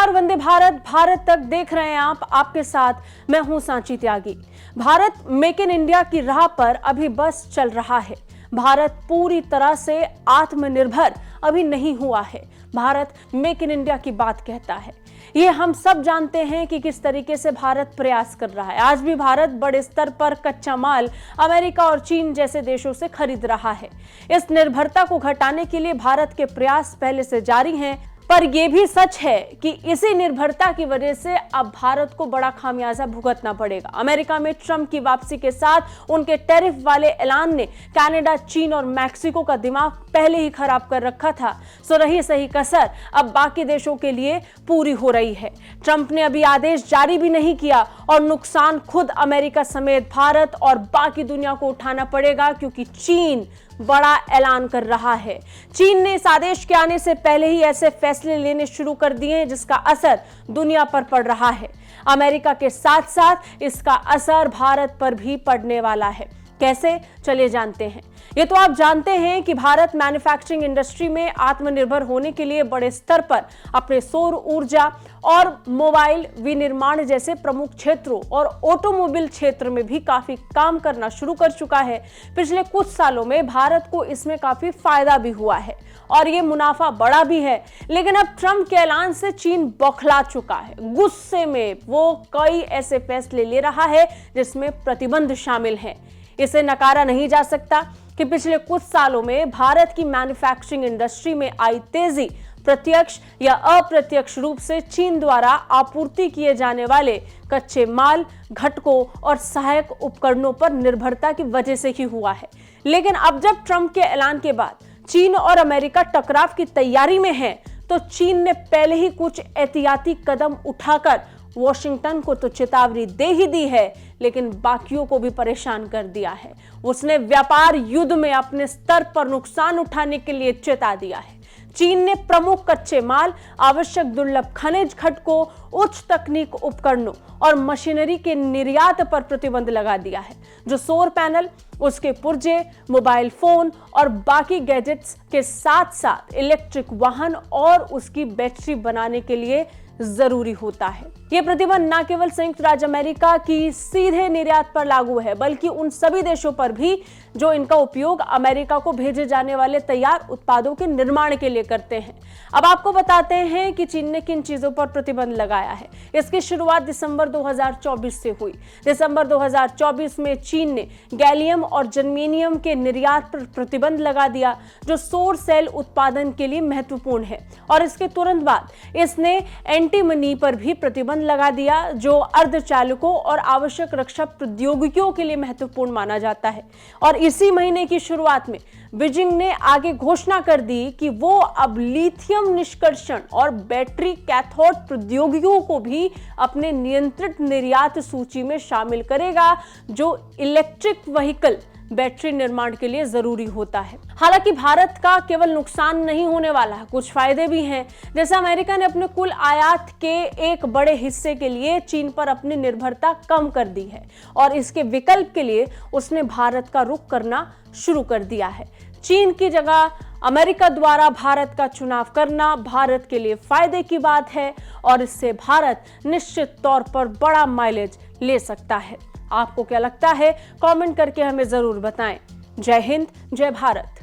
नमस्कार, वंदे भारत, भारत तक देख रहे हैं आप। आपके साथ मैं हूं सांची त्यागी। भारत मेक इन इंडिया की राह पर अभी बस चल रहा है। भारत पूरी तरह से आत्मनिर्भर अभी नहीं हुआ है। भारत मेक इन इंडिया की बात कहता है। ये हम सब जानते हैं कि किस तरीके से भारत प्रयास कर रहा है। आज भी भारत बड़े स्तर पर कच्चा माल अमेरिका और चीन जैसे देशों से खरीद रहा है। इस निर्भरता को घटाने के लिए भारत के प्रयास पहले से जारी हैं, पर यह भी सच है कि इसी निर्भरता की वजह से अब भारत को बड़ा खामियाजा भुगतना पड़ेगा। अमेरिका में ट्रंप की वापसी के साथ उनके टैरिफ वाले ऐलान ने कनाडा, चीन और मैक्सिको का दिमाग पहले ही खराब कर रखा था। सो रही सही कसर अब बाकी देशों के लिए पूरी हो रही है। ट्रंप ने अभी आदेश जारी भी नहीं किया और नुकसान खुद अमेरिका समेत भारत और बाकी दुनिया को उठाना पड़ेगा, क्योंकि चीन बड़ा ऐलान कर रहा है। चीन ने इस आदेश के आने से पहले ही ऐसे फैसले लेने शुरू कर दिए हैं जिसका असर दुनिया पर पड़ रहा है। अमेरिका के साथ साथ इसका असर भारत पर भी पड़ने वाला है। कैसे, चलिए जानते हैं। ये तो आप जानते हैं कि भारत मैन्युफैक्चरिंग इंडस्ट्री में आत्मनिर्भर होने के लिए बड़े स्तर पर अपने सौर ऊर्जा और मोबाइल विनिर्माण जैसे प्रमुख क्षेत्रों और ऑटोमोबाइल क्षेत्र में भी काफी काम करना शुरू कर चुका है। पिछले कुछ सालों में भारत को इसमें काफी फायदा भी हुआ है और ये मुनाफा बड़ा भी है। लेकिन अब ट्रंप के ऐलान से चीन बौखला चुका है। गुस्से में वो कई ऐसे फैसले ले रहा है जिसमें प्रतिबंध शामिल हैं। इसे नकारा नहीं जा सकता कि पिछले कुछ सालों में भारत की मैन्युफैक्चरिंग इंडस्ट्री में आई तेजी प्रत्यक्ष या अप्रत्यक्ष रूप से चीन द्वारा आपूर्ति किए जाने वाले कच्चे माल, घटकों और सहायक उपकरणों पर निर्भरता की वजह से ही हुआ है। लेकिन अब जब ट्रंप के ऐलान के बाद चीन और अमेरिका टकराव की तैयारी में है, तो चीन ने पहले ही कुछ एहतियाती कदम उठाकर वॉशिंगटन को तो चेतावनी दे ही दी है, लेकिन बाकियों को भी परेशान कर दिया है। उसने व्यापार युद्ध में अपने स्तर पर नुकसान उठाने के लिए चेता दिया है। चीन ने प्रमुख कच्चे माल, आवश्यक दुर्लभ खनिज घटकों, उच्च तकनीक उपकरणों और मशीनरी के निर्यात पर प्रतिबंध लगा दिया है, जो सौर पैनल, उसके पुर्जे, मोबाइल फोन और बाकी गैजेट्स के साथ साथ इलेक्ट्रिक वाहन और उसकी बैटरी बनाने के लिए जरूरी होता है। यह प्रतिबंध न केवल संयुक्त राज्य अमेरिका की सीधे निर्यात पर लागू है, बल्कि उन सभी देशों पर भी जो इनका उपयोग अमेरिका को भेजे जाने वाले तैयार उत्पादों के निर्माण के लिए करते हैं। अब आपको बताते हैं कि चीन ने किन चीजों पर प्रतिबंध लगाया है। इसकी शुरुआत दिसंबर 2024 से हुई। दिसंबर 2024 में चीन ने गैलियम और जर्मेनियम के निर्यात पर प्रतिबंध लगा दिया, जो सौर सेल उत्पादन के लिए महत्वपूर्ण है। और इसके तुरंत बाद इसने एंटीमनी पर भी प्रतिबंध लगा दिया, जो अर्धचालकों और आवश्यक रक्षा प्रौद्योगिकियों के लिए महत्वपूर्ण माना जाता है। और इसी महीने की शुरुआत में बीजिंग ने आगे घोषणा कर दी कि वो अब लिथियम निष्कर्षण और बैटरी कैथोड प्रौद्योगिकियों को भी अपने नियंत्रित निर्यात सूची में शामिल करेगा, जो इलेक्ट्रिक व्हीकल बैटरी निर्माण के लिए जरूरी होता है। हालांकि भारत का केवल नुकसान नहीं होने वाला है, कुछ फायदे भी हैं। जैसे अमेरिका ने अपने कुल आयात के एक बड़े हिस्से के लिए चीन पर अपनी निर्भरता कम कर दी है और इसके विकल्प के लिए उसने भारत का रुख करना शुरू कर दिया है। चीन की जगह अमेरिका द्वारा भारत का चुनाव करना भारत के लिए फायदे की बात है और इससे भारत निश्चित तौर पर बड़ा माइलेज ले सकता है। आपको क्या लगता है? कमेंट करके हमें जरूर बताएं। जय हिंद, जय भारत।